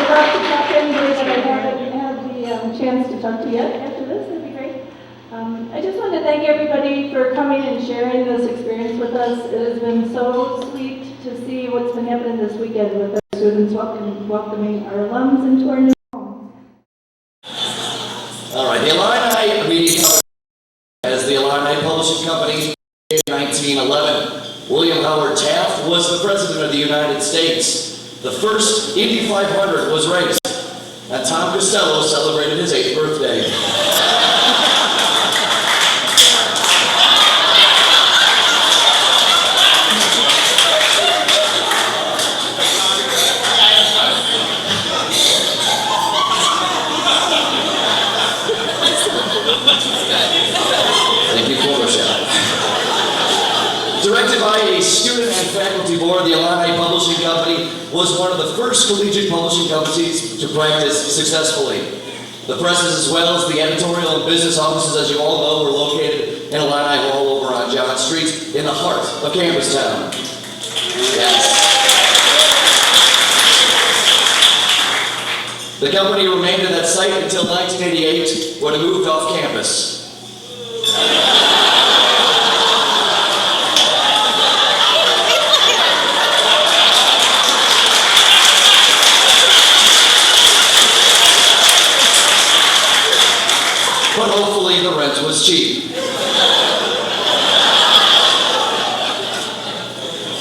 love to talk to anybody that I haven't had the chance to talk to yet after this. That'd be great. I just want to thank everybody for coming and sharing this experience with us. It has been so sweet to see what's been happening this weekend with our students welcoming our alums into our new home. All right, the Illini Media Company as the Illini Publishing Company in 1911. William Howard Taft was the President of the United States. The first Indy 500 was raced, and Tom Costello celebrated his 8th birthday. Thank you, Photoshop. Directed by a student and faculty board, the Illini Publishing Company was one of the first collegiate publishing companies to practice successfully. The presses, as well as the editorial and business offices, as you all know, were located in Illini Hall over on John Street in the heart of Campus Town. Yes. The company remained at that site until 1988, when it moved off campus. But hopefully the rent was cheap.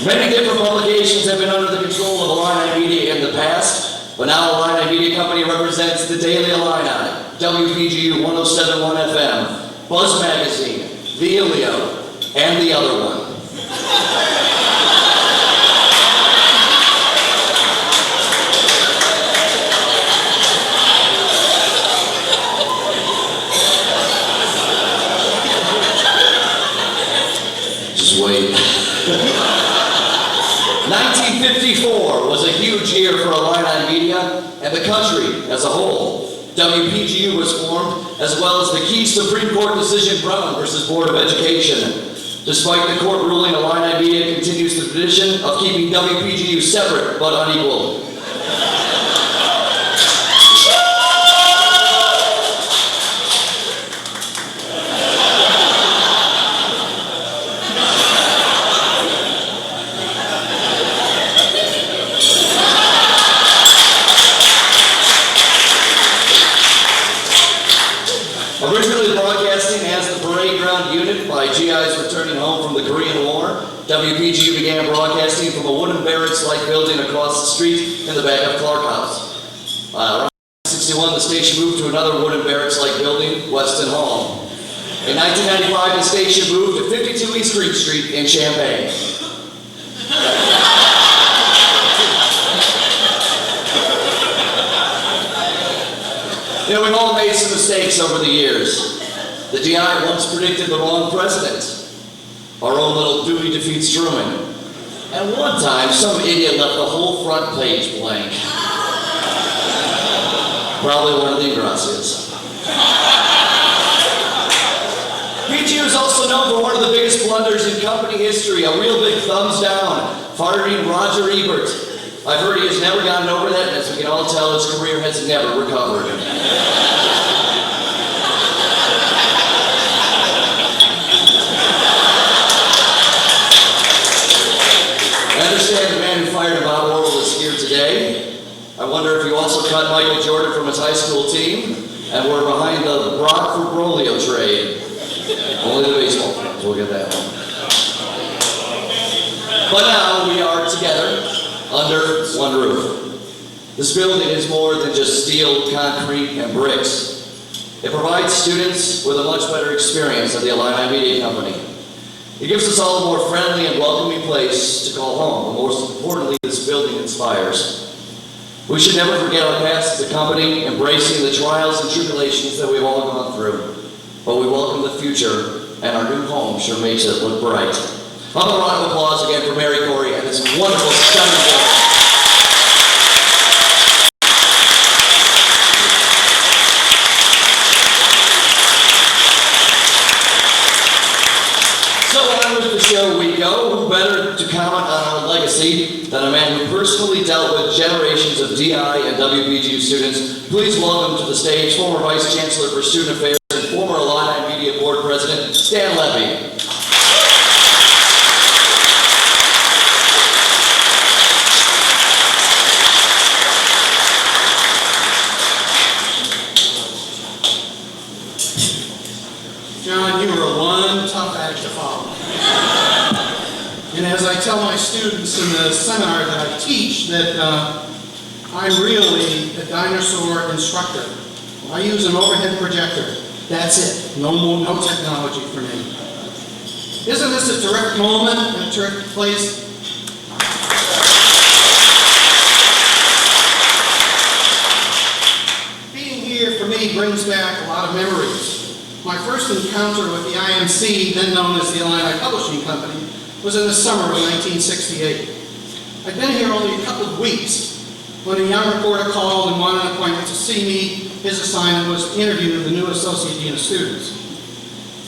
Many different publications have been under the control of Illini Media in the past, but now Illini Media Company represents the Daily Illini, WPGU 107.1 FM, Buzz Magazine, the Illio, and the other one. Just wait. 1954 was a huge year for Illini Media and the country as a whole. WPGU was formed, as well as the key Supreme Court decision Brown versus Board of Education. Despite the court ruling, Illini Media continues the tradition of keeping WPGU separate but unequal. Originally broadcasting as the Parade Ground Unit by GIs returning home from the Korean War, WPGU began broadcasting from a wooden barracks-like building across the street in the back of Clark House. Around 1961, the station moved to another wooden barracks-like building, Weston Hall. In 1995, the station moved to 52 East Green Street in Champaign. You know, we've all made some mistakes over the years. The GI once predicted the wrong president. Our own little Dewey defeats Truman. And one time, some idiot left the whole front page blank. Probably one of the Ingracias. PGU is also known for one of the biggest blunders in company history, a real big thumbs down, firing Roger Ebert. I've heard he has never gotten over that, and as we can all tell, his career has never recovered. I understand the man who fired Bob Orwell is here today. I wonder if you also cut Michael Jordan from his high school team and were behind the Brock for Brolio trade. Only the baseball fans will get that one. But now we are together under one roof. This building is more than just steel, concrete, and bricks. It provides students with a much better experience at the Illini Media Company. It gives us all a more friendly and welcoming place to call home, and most importantly, this building inspires. We should never forget our past as a company, embracing the trials and tribulations that we've all gone through. But we welcome the future, and our new home sure makes it look bright. Have a round of applause again for Mary Corey and this wonderful, stunning building. So on with the show we go. Who better to comment on our legacy than a man who personally dealt with generations of of DI and WBGU students, please welcome to the stage former Vice Chancellor for Student Affairs and former Illini Media Board President, Stan Levy. John, you are one tough act to follow. And as I tell my students in the seminar that I teach, that I'm really a dinosaur instructor. I use an overhead projector. That's it. No technology for me. Isn't this a terrific moment and a terrific place? Being here for me brings back a lot of memories. My first encounter with the IMC, then known as the Illini Publishing Company, was in the summer of 1968. I'd been here only a couple of weeks when a young reporter called and wanted an appointment to see me. His assignment was to interview the new Associate Dean of Students.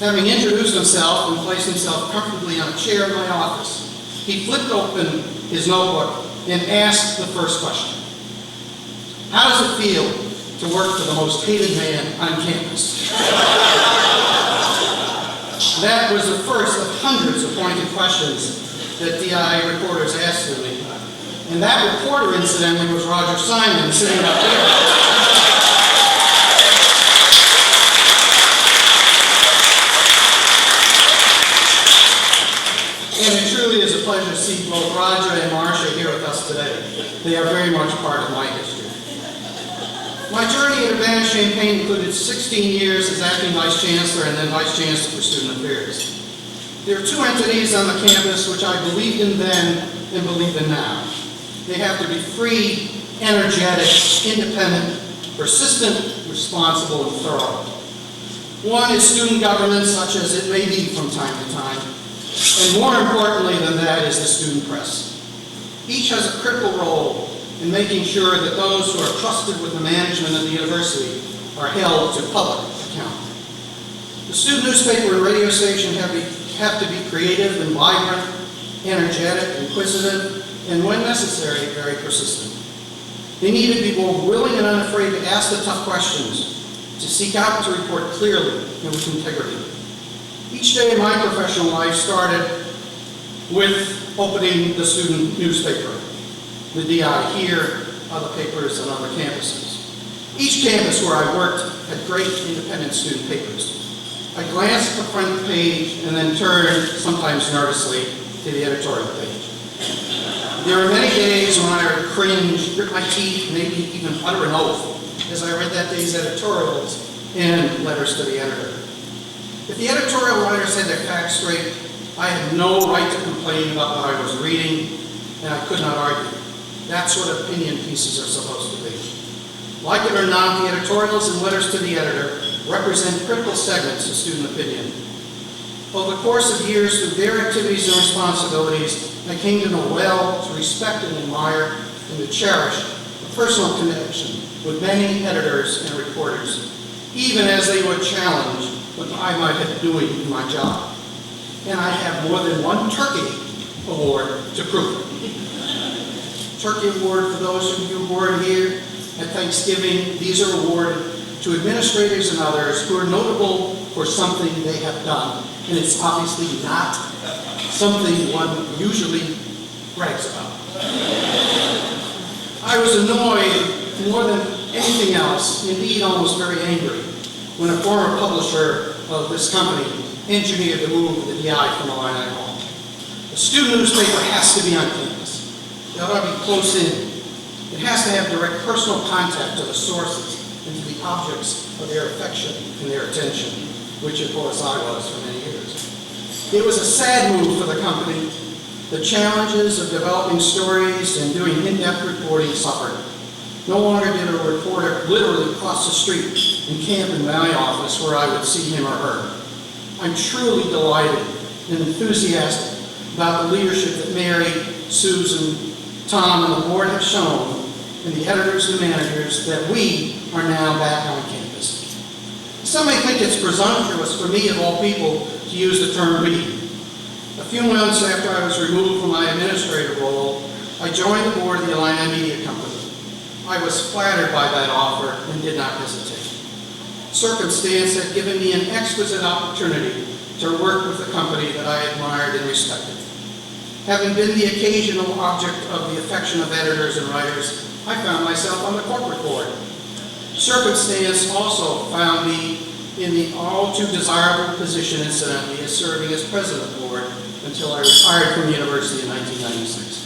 Having introduced himself and placed himself comfortably on a chair in my office, he flipped open his notebook and asked the first question. How does it feel to work for the most hated man on campus? That was the first of hundreds of pointed questions that DI reporters asked of me. And that reporter, incidentally, was Roger Simon, sitting up there. And it truly is a pleasure to see both Roger and Marcia here with us today. They are very much part of my history. My journey at Urbana-Champaign included 16 years as acting Vice Chancellor and then Vice Chancellor for Student Affairs. There are two entities on the campus which I believed in then and believe in now. They have to be free, energetic, independent, persistent, responsible, and thorough. One is student government, such as it may be from time to time, and more importantly than that is the student press. Each has a critical role in making sure that those who are trusted with the management of the university are held to public account. The student newspaper and radio station have to be creative and vibrant, energetic, inquisitive, and when necessary, very persistent. They need to be both willing and unafraid to ask the tough questions, to seek out to report clearly and with integrity. Each day in my professional life started with opening the student newspaper, the DI here, other papers, and other campuses. Each campus where I worked had great independent student papers. I glanced at the front page and then turned, sometimes nervously, to the editorial page. There were many days when I would cringe, grit my teeth, maybe even utter an oath as I read that day's editorials and letters to the editor. If the editorial writers had their facts straight, I had no right to complain about what I was reading, and I could not argue. That's what opinion pieces are supposed to be. Like it or not, the editorials and letters to the editor represent critical segments of student opinion. Over the course of years, through their activities and responsibilities, I came to know well, to respect and admire, and to cherish a personal connection with many editors and reporters, even as they would challenge what I might have been doing in my job. And I have more than one Turkey Award to prove it. Turkey Award for those of you who were here at Thanksgiving. These are awarded to administrators and others who are notable for something they have done. And it's obviously not something one usually brags about. I was annoyed more than anything else, indeed almost very angry, when a former publisher of this company engineered the move of the DI from Illini Hall. A student newspaper has to be on campus. It ought to be close in. It has to have direct personal contact to the sources and to the objects of their affection and their attention, which of course I was for many years. It was a sad move for the company. The challenges of developing stories and doing in-depth reporting suffered. No longer did a reporter literally cross the street and camp in my office where I would see him or her. I'm truly delighted and enthusiastic about the leadership that Mary, Susan, Tom, and the board have shown, and the editors and managers that we are now back on campus. Some may think it's presumptuous for me, of all people, to use the term we. A few months after I was removed from my administrator role, I joined the board of the Illini Media Company. I was flattered by that offer and did not hesitate. Circumstance had given me an exquisite opportunity to work with a company that I admired and respected. Having been the occasional object of the affection of editors and writers, I found myself on the corporate board. Circumstance also found me in the all too desirable position, incidentally, as serving as president of the board until I retired from the university in 1996.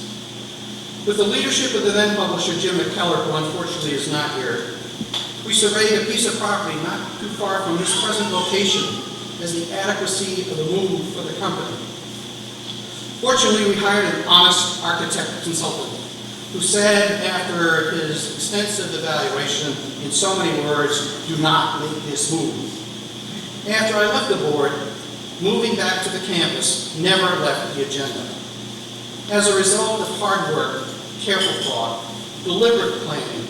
With the leadership of the then publisher, Jim McKellar, who unfortunately is not here, we surveyed a piece of property not too far from this present location as the adequacy of the move for the company. Fortunately, we hired an honest architect consultant who said after his extensive evaluation, in so many words, do not make this move. After I left the board, moving back to the campus never left the agenda. As a result of hard work, careful thought, deliberate planning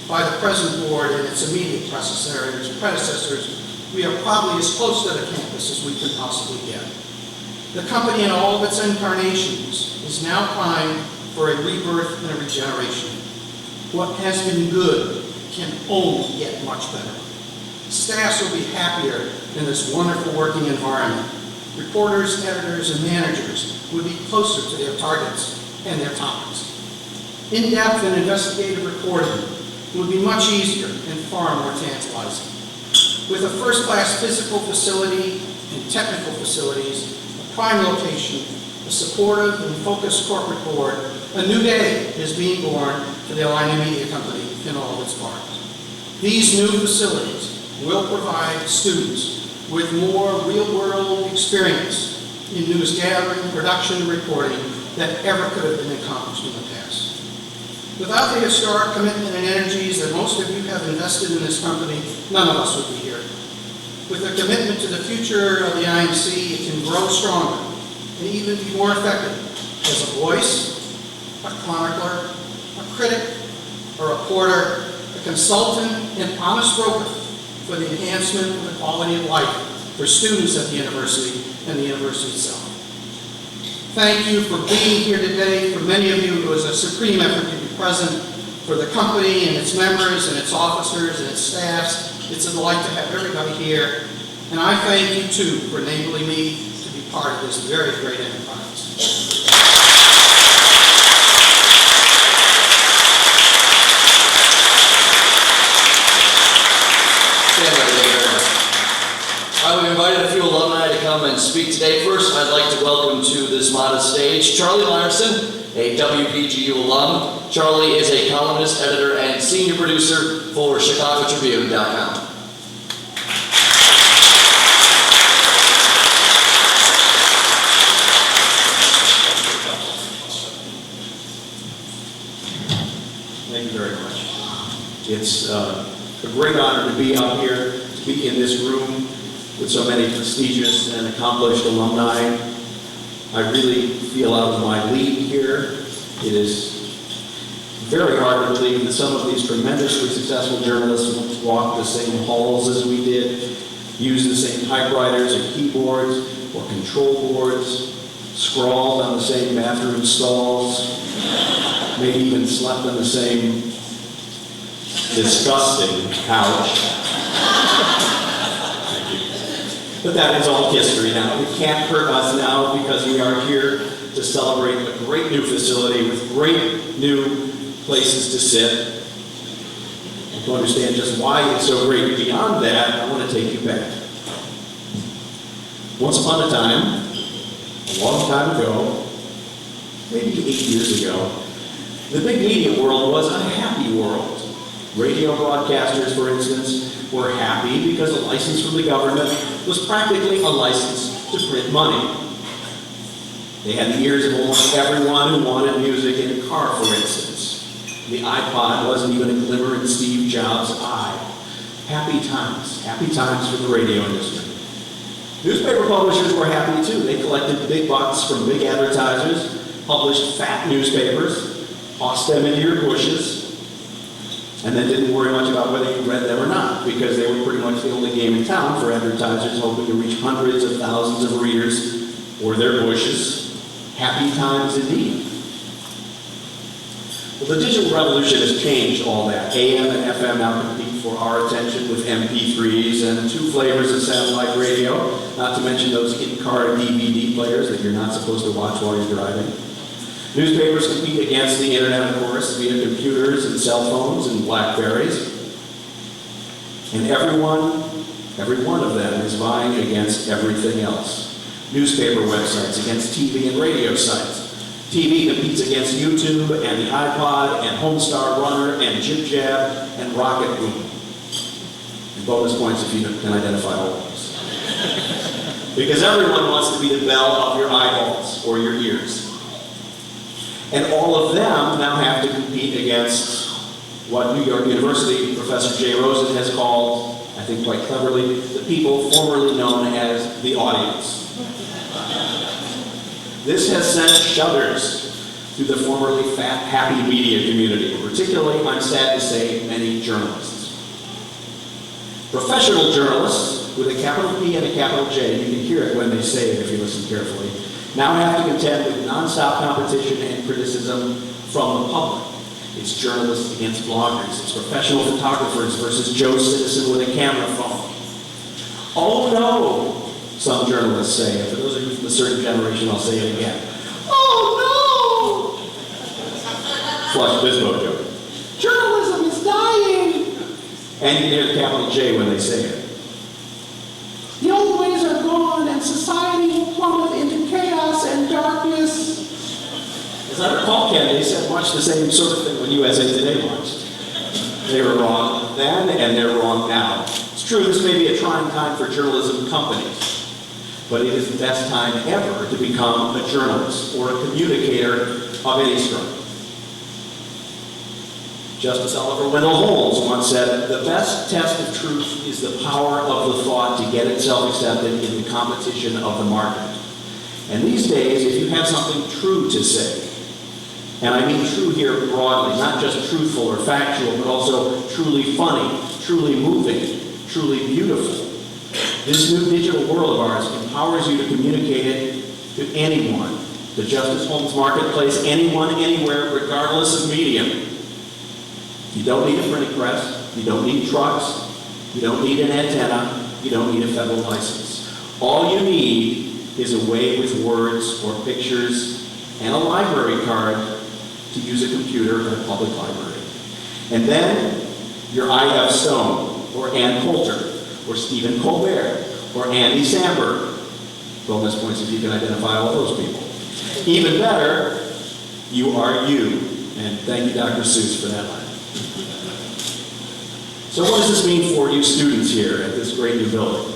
by the present board and its immediate predecessors, we are probably as close to the campus as we can possibly get. The company in all of its incarnations is now primed for a rebirth and a regeneration. What has been good can only get much better. Staffs will be happier in this wonderful working environment. Reporters, editors, and managers would be closer to their targets and their topics. In-depth and investigative reporting would be much easier and far more tantalizing. With a first-class physical facility and technical facilities, a prime location, a supportive and focused corporate board, a new day is being born for the Illini Media Company in all of its parts. These new facilities will provide students with more real-world experience in news gathering, production, and reporting than ever could have been accomplished in the past. Without the historic commitment and energies that most of you have invested in this company, none of us would be here. With a commitment to the future of the IMC, it can grow stronger and even be more effective as a voice, a chronicler, a critic, a reporter, a consultant, and honest broker for the enhancement of the quality of life for students at the university and the university itself. Thank you for being here today. For many of you, it was a supreme effort to be present. For the company and its members and its officers and its staffs, it's a delight to have everybody here. And I thank you, too, for enabling me to be part of this very great enterprise. We've invited a few alumni to come and speak today. First, I'd like to welcome to this modest stage Charlie Larson, a WPGU alum. Charlie is a columnist, editor, and senior producer for ChicagoTribune.com. Thank you very much. It's a great honor to be out here, to be in this room with so many prestigious and accomplished alumni. I really feel out of my league here. It is very hard to believe that some of these tremendously successful journalists walk the same halls as we did, use the same typewriters and keyboards or control boards, scrawled on the same bathroom stalls, maybe even slept on the same disgusting couch. But that is all history now. It can't hurt us now because we are here to celebrate a great new facility with great new places to sit. To understand just why it's so great beyond that, I want to take you back. Once upon a time, a long time ago, maybe 8 years ago, the big media world was a happy world. Radio broadcasters, for instance, were happy because a license from the government was practically a license to print money. They had the ears of almost everyone who wanted music in a car, for instance. The iPod wasn't even a glimmer in Steve Jobs' eye. Happy times for the radio industry. Newspaper publishers were happy too. They collected big bucks from big advertisers, published fat newspapers, tossed them into your bushes, and then didn't worry much about whether you read them or not, because they were pretty much the only game in town for advertisers hoping to reach hundreds of thousands of readers or their bushes. Happy times indeed. Well, the digital revolution has changed all that. AM and FM now compete for our attention with MP3s and 2 flavors of satellite radio, not to mention those in-car DVD players that you're not supposed to watch while you're driving. Newspapers compete against the internet, of course, via computers and cell phones and BlackBerries. And every one of them is vying against everything else. Newspaper websites against TV and radio sites. TV competes against YouTube and the iPod and Homestar Runner and Jib Jab and Rocket Boom. And bonus points if you can identify all of those. Because everyone wants to be the belle of your eyeballs or your ears. And all of them now have to compete against what New York University Professor Jay Rosen has called, I think quite cleverly, the people formerly known as the audience. This has sent shudders through the formerly happy media community, particularly, I'm sad to say, many journalists. Professional journalists, with a capital P and a capital J, you can hear it when they say it if you listen carefully, now have to contend with nonstop competition and criticism from the public. It's journalists against bloggers. It's professional photographers versus Joe Citizen with a camera phone. Oh no! Some journalists say, and for those of you from a certain generation, I'll say it again. Oh no! Flush Bisbo joke. Journalism is dying! And you can hear the capital J when they say it. The old ways are gone and society will plummet into chaos and darkness. As I recall, Ken, they said much the same sort of thing when USA Today launched. They were wrong then and they're wrong now. It's true, this may be a trying time for journalism companies. But it is the best time ever to become a journalist or a communicator of any stripe. Justice Oliver Wendell Holmes once said, "The best test of truth is the power of the thought to get itself accepted in the competition of the market." And these days, if you have something true to say, and I mean true here broadly, not just truthful or factual, but also truly funny, truly moving, truly beautiful, this new digital world of ours empowers you to communicate it to anyone, the Justice Holmes Marketplace, anyone, anywhere, regardless of medium. You don't need a printing press, you don't need trucks, you don't need an antenna, you don't need a federal license. All you need is a way with words or pictures and a library card to use a computer in a public library. And then you're I.F. Stone, or Ann Coulter, or Stephen Colbert, or Andy Samberg. Bonus points if you can identify all those people. Even better, you are you. And thank you, Dr. Seuss, for that line. So what does this mean for you students here at this great new building?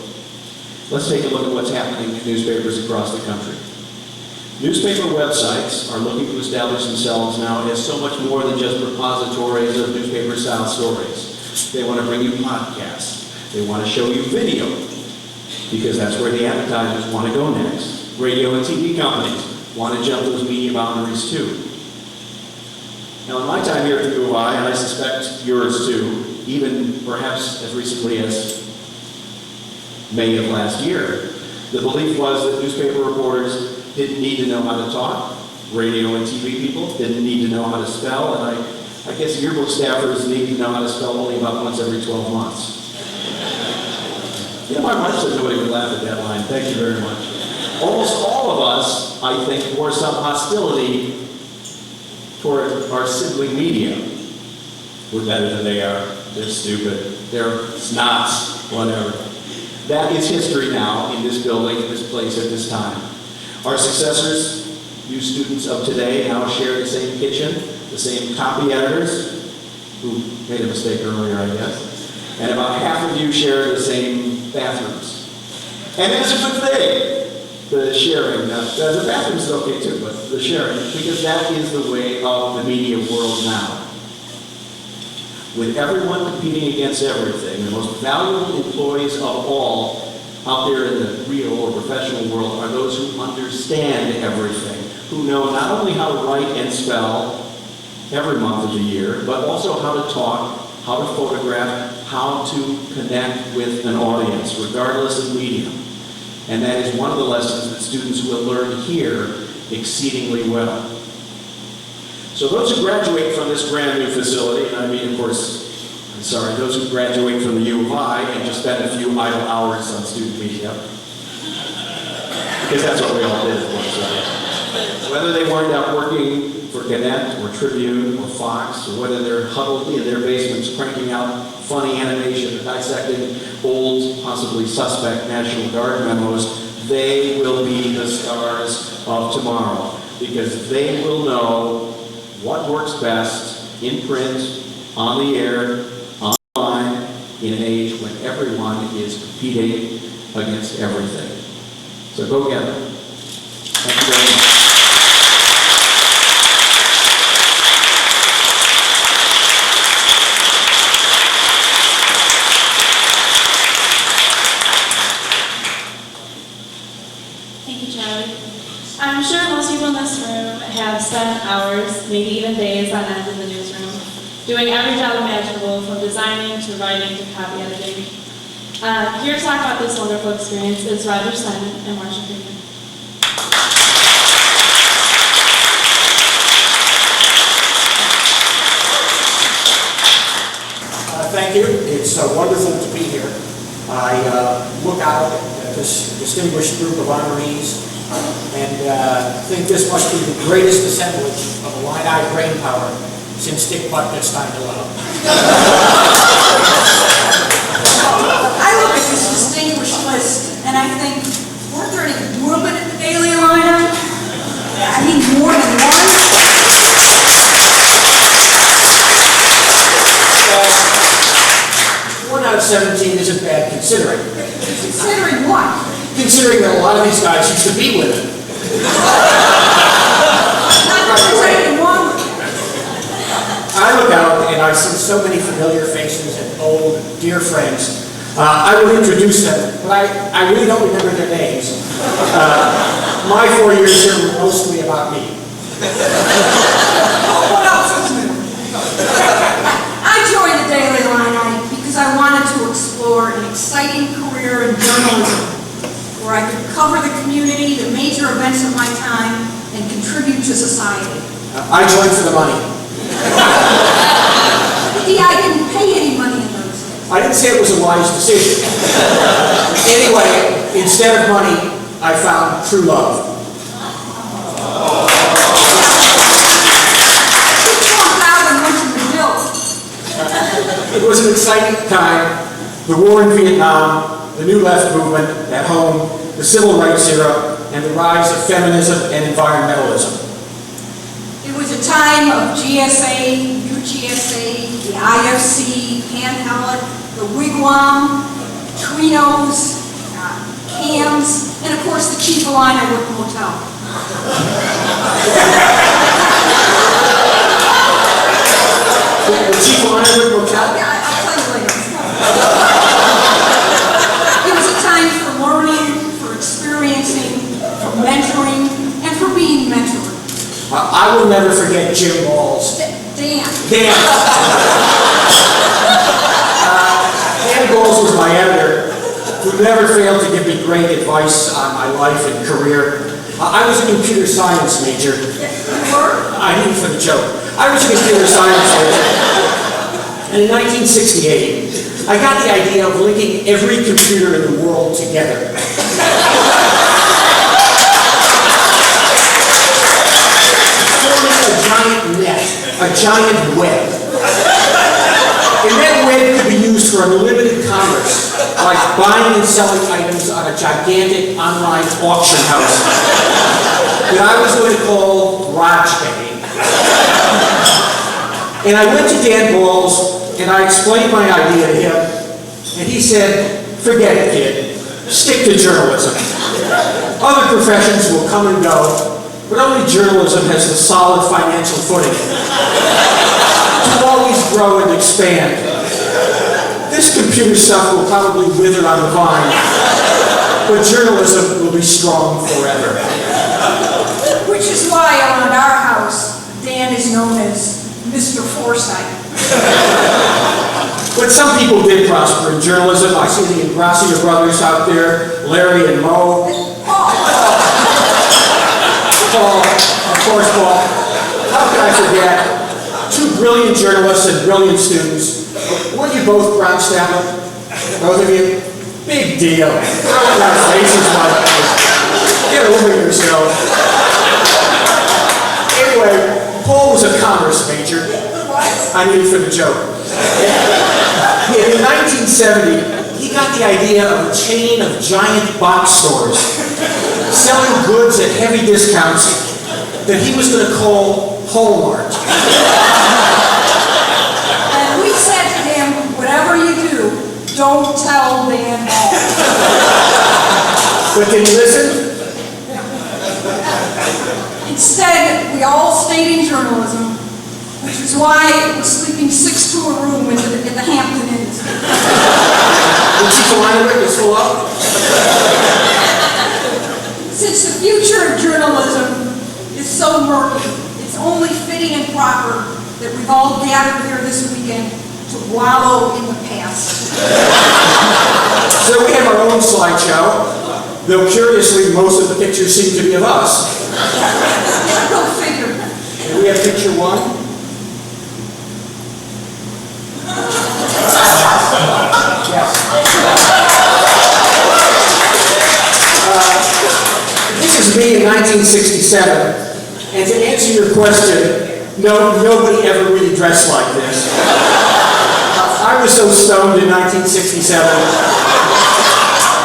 Let's take a look at what's happening in newspapers across the country. Newspaper websites are looking to establish themselves now as so much more than just repositories of newspaper-style stories. They want to bring you podcasts. They want to show you video, because that's where the advertisers want to go next. Radio and TV companies want to jump those media boundaries too. Now, in my time here at the U of I, and I suspect yours too, even perhaps as recently as May of last year, the belief was that newspaper reporters didn't need to know how to talk. Radio and TV people didn't need to know how to spell, and I guess yearbook staffers need to know how to spell only about once every 12 months. You know, my wife said nobody would laugh at that line. Thank you very much. Almost all of us, I think, bore some hostility toward our sibling media. We're better than they are. They're stupid. They're snots. Whatever. That is history now in this building, in this place, at this time. Our successors, you students of today, now share the same kitchen, the same copy editors, who made a mistake earlier, I guess, and about half of you share the same bathrooms. And it's a good thing, the sharing. The bathrooms is okay too, but the sharing, because that is the way of the media world now. With everyone competing against everything, the most valuable employees of all out there in the real or professional world are those who understand everything, who know not only how to write and spell every month of the year, but also how to talk, how to photograph, how to connect with an audience, regardless of medium. And that is one of the lessons that students will learn here exceedingly well. So those who graduate from this brand new facility, and I mean, of course, I'm sorry, those who graduate from the U of I and just spend a few idle hours on student media, because that's what we all did, of course. Whether they wind up working for Gannett or Tribune or Fox, or whether they're huddled in their basements cranking out funny animation or dissecting old, possibly suspect National Guard memos, they will be the stars of tomorrow, because they will know what works best in print, on the air, online, in an age when everyone is competing against everything. So go get them. Thank you very much. Thank you, Charlie. I'm sure most people in this room have spent hours, maybe even days on end in the newsroom, doing every job imaginable, from designing to writing to copy editing. Here to talk about this wonderful experience is Roger Simon and Marcia Freeman. Thank you. It's wonderful to be here. I look out at this distinguished group of honorees and think this must be the greatest assemblage of Illini brain power since Dick Buckner's time alone. I look at this distinguished list and I think, weren't there any women at the Daily Illini? I mean, more than one? 1 out of 17 isn't bad considering. Considering what? Considering that a lot of these guys used to be women. Not that there's anything wrong with that. I look out and I see so many familiar faces and old, dear friends. I will introduce them, but I really don't remember their names. My 4 years here were mostly about me. What else is new? I joined the Daily Illini because I wanted to explore an exciting career in journalism, where I could cover the community, the major events of my time, and contribute to society. I joined for the money. I didn't pay any money in those days. I didn't say it was a wise decision. Anyway, instead of money, I found true love. It was an exciting time. The war in Vietnam, the New Left movement at home, the Civil Rights era, and the rise of feminism and environmentalism. It was a time of GSA, UGSA, the IFC, Pan Helen, the Wigwam, Trinos, CAMS, and of course the Chief Illini Wood Motel. The Chief Illini Wood Motel? Yeah, I'll tell you later. It was a time for learning, for experiencing, for mentoring, and for being mentored. I will never forget Jim Balls. Dan. Dan Balls was my editor, who never failed to give me great advice on my life and career. I was a computer science major. You were? I did it for the joke. I was a computer science major. And in 1968, I got the idea of linking every computer in the world together. Forming a giant net, a giant web. And that web could be used for unlimited commerce, like buying and selling items on a gigantic online auction house that I was going to call GarageBay. And I went to Dan Balls and I explained my idea to him, and he said, "Forget it, kid. Stick to journalism. Other professions will come and go, but only journalism has the solid financial footing to always grow and expand. This computer stuff will probably wither on the vine, but journalism will be strong forever." Which is why around our house, Dan is known as Mr. Forsyth. But some people did prosper in journalism. I see the Ingrassia brothers out there, Larry and Mo. Paul. Paul, of course, Paul. How can I forget? Two brilliant journalists and brilliant students. Weren't you both Brown Stabler? Both of you? Big deal. Throwing our faces like this. Get over yourself. Anyway, Paul was a commerce major. I mean, for the joke. In 1970, he got the idea of a chain of giant box stores selling goods at heavy discounts that he was going to call Hallmark. And we said to him, whatever you do, don't tell Dan Hall. But did he listen? Instead, we all stayed in journalism, which is why we're sleeping 6 to a room in the Hampton Inn. Did you find it was full up? Since the future of journalism is so murky, it's only fitting and proper that we've all gathered here this weekend to wallow in the past. So we have our own slideshow, though curiously most of the pictures seem to be of us. Go figure. And we have picture one. This is me in 1967, and to answer your question, no, nobody ever really dressed like this. I was so stoned in 1967,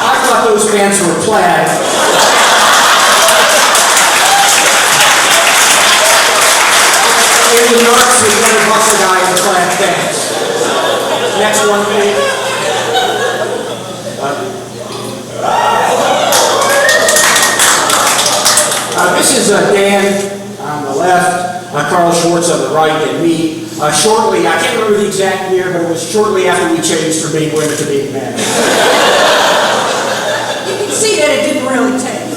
I thought those pants were plaid. And the narcs was going to bust a guy in plaid pants. Next one, please. This is Dan on the left, Carl Schwartz on the right, and me. Shortly, I can't remember the exact year, but it was shortly after we changed from being women to being men. You can see that it didn't really take.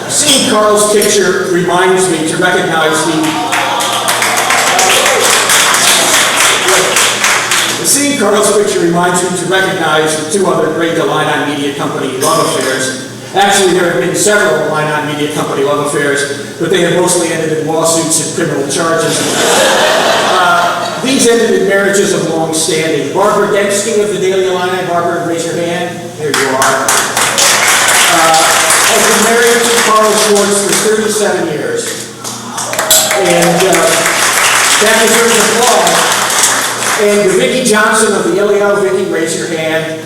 Seeing Carl's picture reminds me to recognize Seeing Carl's picture reminds me to recognize the two other great Illini Media Company love affairs. Actually, there have been several Illini Media Company love affairs, but they have mostly ended in lawsuits and criminal charges. These ended in marriages of long standing. Barbara Dembski of the Daily Illini. Barbara, raise your hand. There you are. Has been married to Carl Schwartz for 37 years. And that deserves applause. And Vicki Johnson of the Illino, Vicki, raise your hand,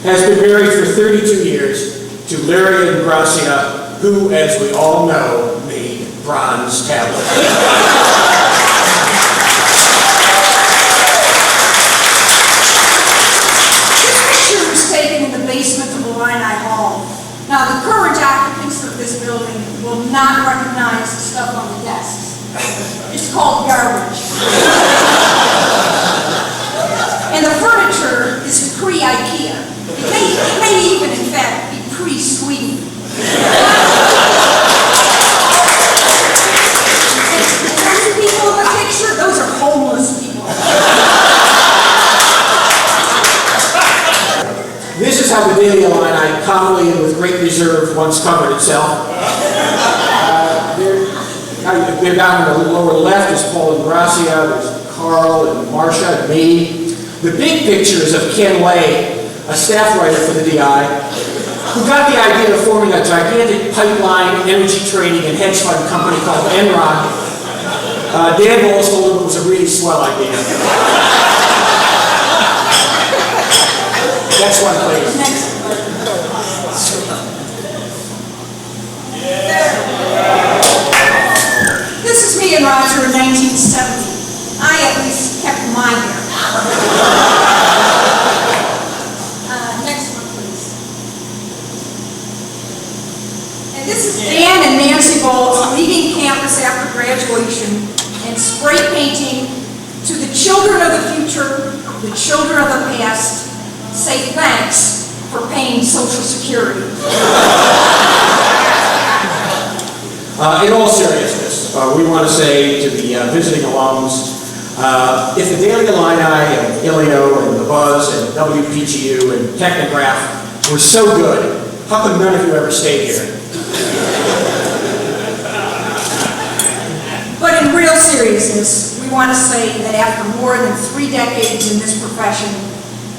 has been married for 32 years to Larry and Gracia, who, as we all know, made bronze tablets. This picture was taken in the basement of Illini Hall. Now, the current occupants of this building will not recognize the stuff on the desks. It's called garbage. And the furniture is pre-IKEA. It may even, in fact, be pre-Sweden. Those people in the picture, those are homeless people. This is how the Daily Illini, calmly and with great reserve, once covered itself. They're down in the lower left is Paul and Gracia, there's Carl and Marcia and me. The big picture is of Ken Lay, a staff writer for the DI, who got the idea of forming a gigantic pipeline, energy trading, and hedge fund company called Enron. Dan Bowles told him it was a really swell idea. Next one, please. This is me and Roger in 1970. I at least kept my hair. Next one, please. And this is Dan and Nancy Bowles leaving campus after graduation and spray painting to the children of the future, the children of the past, say thanks for paying Social Security. In all seriousness, we want to say to the visiting alums, if the Daily Illini and Illino and the Buzz and WPGU and Technograph were so good, how come none of you ever stayed here? real seriousness, we want to say that after more than 3 decades in this profession,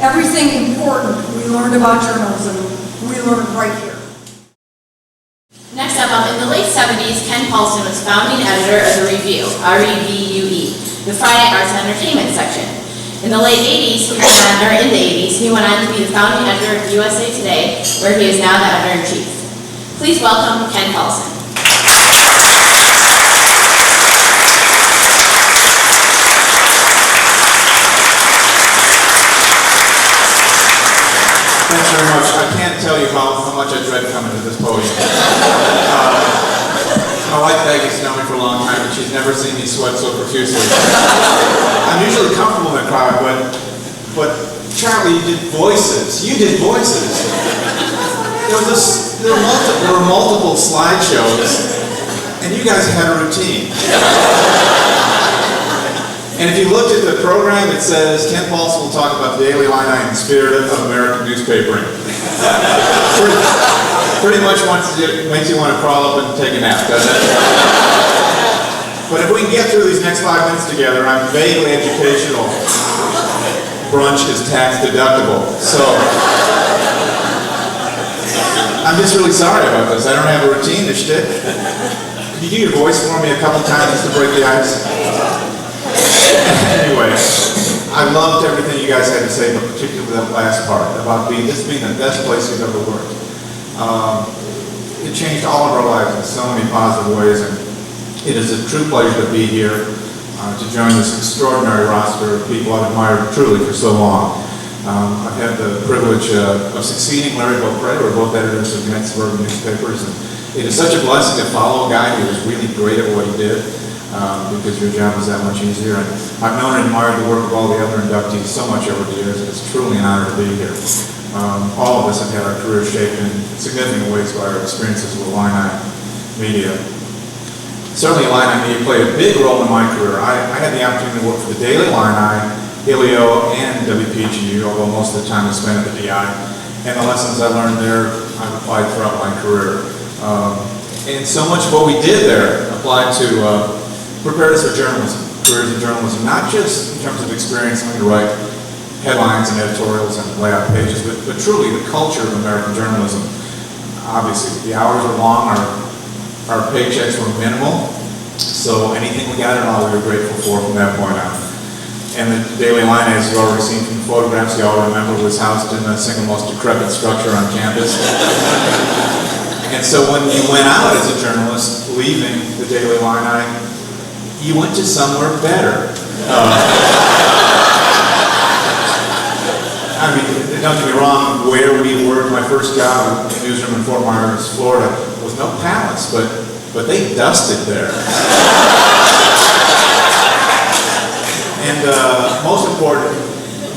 everything important we learned about journalism, we learned right here. Next up, in the late 70s, Ken Paulson was founding editor of The Review, R-E-V-U-E, the Friday Arts and Entertainment section. In the 80s, he went on to be the founding editor of USA Today, where he is now the editor-in-chief. Please welcome Ken Paulson. Thanks very much. I can't tell you how much I dread coming to this podium. My wife Peggy's known me for a long time, and she's never seen me sweat so profusely. I'm usually comfortable in a crowd, but Charlie, you did voices. You did voices. There were multiple slideshows, and you guys had a routine. And if you looked at the program, it says, Ken Paulson will talk about the daily line item spirit of American newspapering. pretty much makes you want to crawl up and take a nap, doesn't it? But if we can get through these next 5 minutes together, I'm vaguely educational. Brunch is tax deductible. So, I'm just really sorry about this. I don't have a routine to shtick. Could you do your voice for me a couple times just to break the ice? Anyway, I loved everything you guys had to say, but particularly that last part about this being the best place you've ever worked. It changed all of our lives in so many positive ways, and it is a true pleasure to be here to join this extraordinary roster of people I've admired truly for so long. I've had the privilege of succeeding Larry Beaupre. We're both editors of United Suburban Newspapers, and it is such a blessing to follow a guy who was really great at what he did. Because your job is that much easier. And I've known and admired the work of all the other inductees so much over the years, and it's truly an honor to be here. All of us have had our careers shaped in significant ways by our experiences with Illini Media. Certainly Illini Media played a big role in my career. I had the opportunity to work for the Daily Illini, Ilio, and WPGU, although most of the time I spent at the DI. And the lessons I learned there, I've applied throughout my career. And so much of what we did there applied to prepared us for journalism, careers in journalism, not just in terms of experience learning to write headlines and editorials and lay out pages, but truly the culture of American journalism. Obviously, the hours were long, our paychecks were minimal, so anything we got at all we were grateful for from that point on. And the Daily Line, as you've already seen from the photographs, you all remember, was housed in the single most decrepit structure on campus. And so when you went out as a journalist, leaving the Daily Illini, you went to somewhere better. I mean, don't get me wrong, where we were, my first job in the newsroom in Fort Myers, Florida, was no palace, but they dusted there. And most important,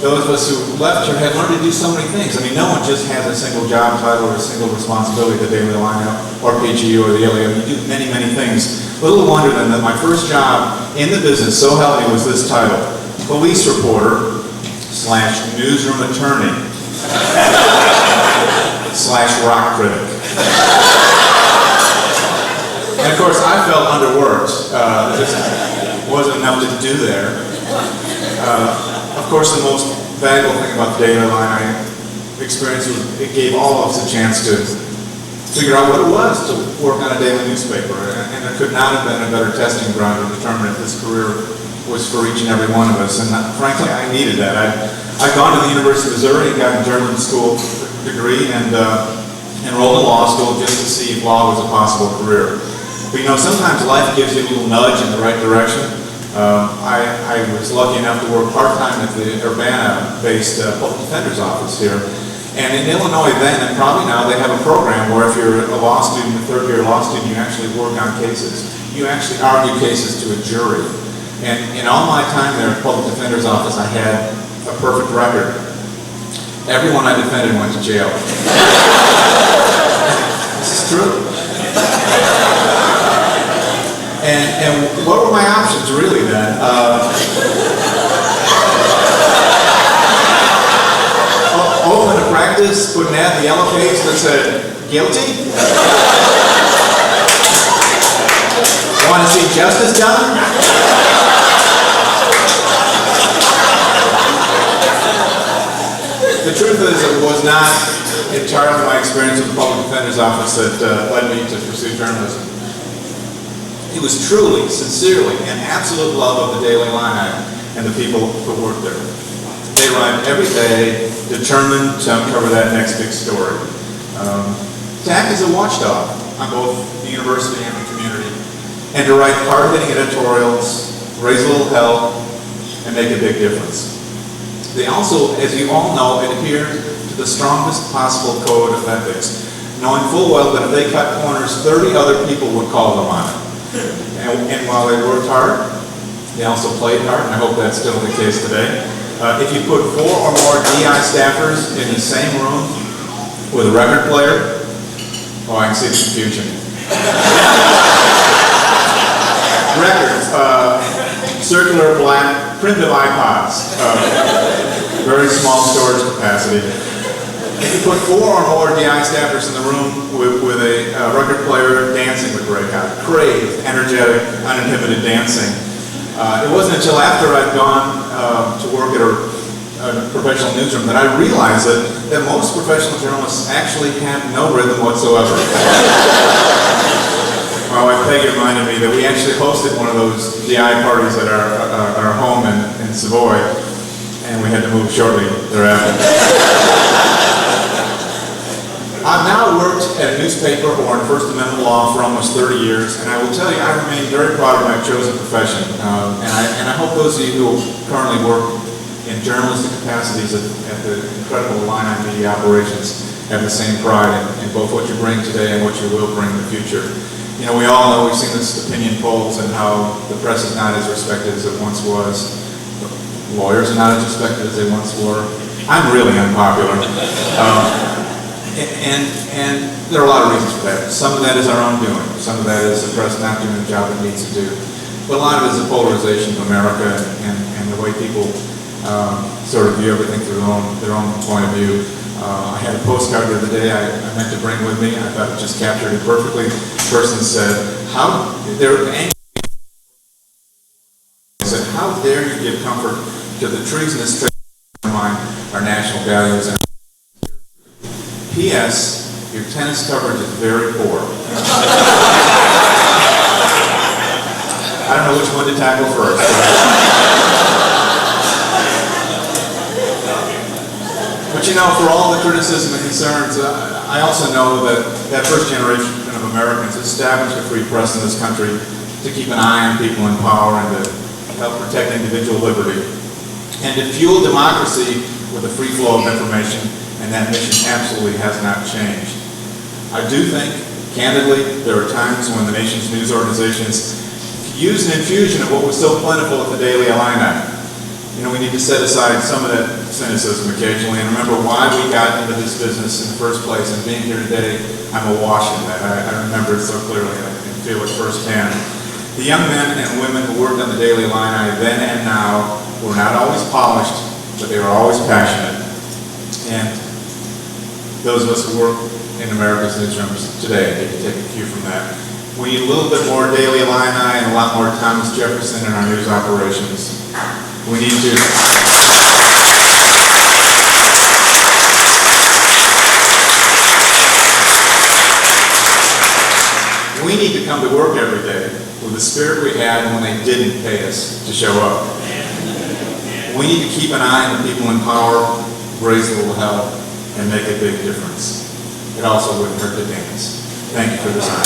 those of us who left here had learned to do so many things. I mean, no one just has a single job title or a single responsibility at the Daily Illini or PGU or the LAO. You do many, many things. Little wonder then that my first job in the business, so help me, was this title: police reporter / newsroom attorney / rock critic. And of course, I felt underworked. There just wasn't enough to do there. Of course, the most valuable thing about the Daily Illini experience was it gave all of us a chance to figure out what it was to work on a daily newspaper. And there could not have been a better testing ground to determine if this career was for each and every one of us. And frankly, I needed that. I'd gone to the University of Missouri and got a journalism school degree and enrolled in law school just to see if law was a possible career. But you know, sometimes life gives you a little nudge in the right direction. I was lucky enough to work part-time at the Urbana-based public defender's office here. And in Illinois then, and probably now, they have a program where if you're a law student, a third-year law student, you actually work on cases. You actually argue cases to a jury. And in all my time there at the public defender's office, I had a perfect record. Everyone I defended went to jail. This is true. And what were my options really then? Open a practice, put an ad in the yellow page that said, guilty? Want to see justice done? was not entirely my experience with the public defender's office that led me to pursue journalism. It was truly, sincerely, an absolute love of the Daily Illini and the people who work there. They arrived every day, determined to uncover that next big story. To act as a watchdog on both the university and the community, and to write hard-hitting editorials, raise a little hell, and make a big difference. They also, as you all know, adhere to the strongest possible code of ethics, knowing full well that if they cut corners, 30 other people would call them on it. And while they worked hard, they also played hard, and I hope that's still the case today. If you put 4 or more DI staffers in the same room with a record player, oh, I can see the confusion. Records, circular black primitive iPods, very small storage capacity. If you put 4 or more DI staffers in the room with a record player, dancing would break out. Crazed, energetic, uninhibited dancing. It wasn't until after I'd gone to work at a professional newsroom that I realized that most professional journalists actually have no rhythm whatsoever. My wife Peggy reminded me that we actually hosted one of those DI parties at our home in Savoy, and we had to move shortly thereafter. I've now worked at a newspaper or in First Amendment law for almost 30 years, and I will tell you I remain very proud of my chosen profession. And I hope those of you who currently work in journalistic capacities at the incredible Illini media operations have the same pride in both what you bring today and what you will bring in the future. You know, we all know, we've seen this opinion polls and how the press is not as respected as it once was. Lawyers are not as respected as they once were. I'm really unpopular. And there are a lot of reasons for that. Some of that is our own doing. Some of that is the press not doing the job it needs to do. But a lot of it is the polarization of America and the way people sort of view everything through their own point of view. I had a postcard the other day I meant to bring with me. I thought it just captured it perfectly. The person said, how dare you give comfort to the treasonous trade undermine our national values. And P.S. Your tennis coverage is very poor. I don't know which one to tackle first. But you know, for all the criticism and concerns, I also know that first generation of Americans established a free press in this country to keep an eye on people in power and to help protect individual liberty and to fuel democracy with a free flow of information. And that mission absolutely has not changed. I do think, candidly, there are times when the nation's news organizations use an infusion of what was so plentiful at the Daily Illini. You know, we need to set aside some of that cynicism occasionally and remember why we got into this business in the first place. And being here today, I'm awash in that. I remember it so clearly. I can feel it firsthand. The young men and women who worked on the Daily Illini then and now were not always polished, but they were always passionate. And those of us who work in America's newsrooms today need to take a cue from that. We need a little bit more Daily Illini and a lot more Thomas Jefferson in our news operations. We need to... We need to come to work every day with the spirit we had when they didn't pay us to show up. We need to keep an eye on the people in power, raise a little hell, and make a big difference. It also wouldn't hurt to dance. Thank you for this honor.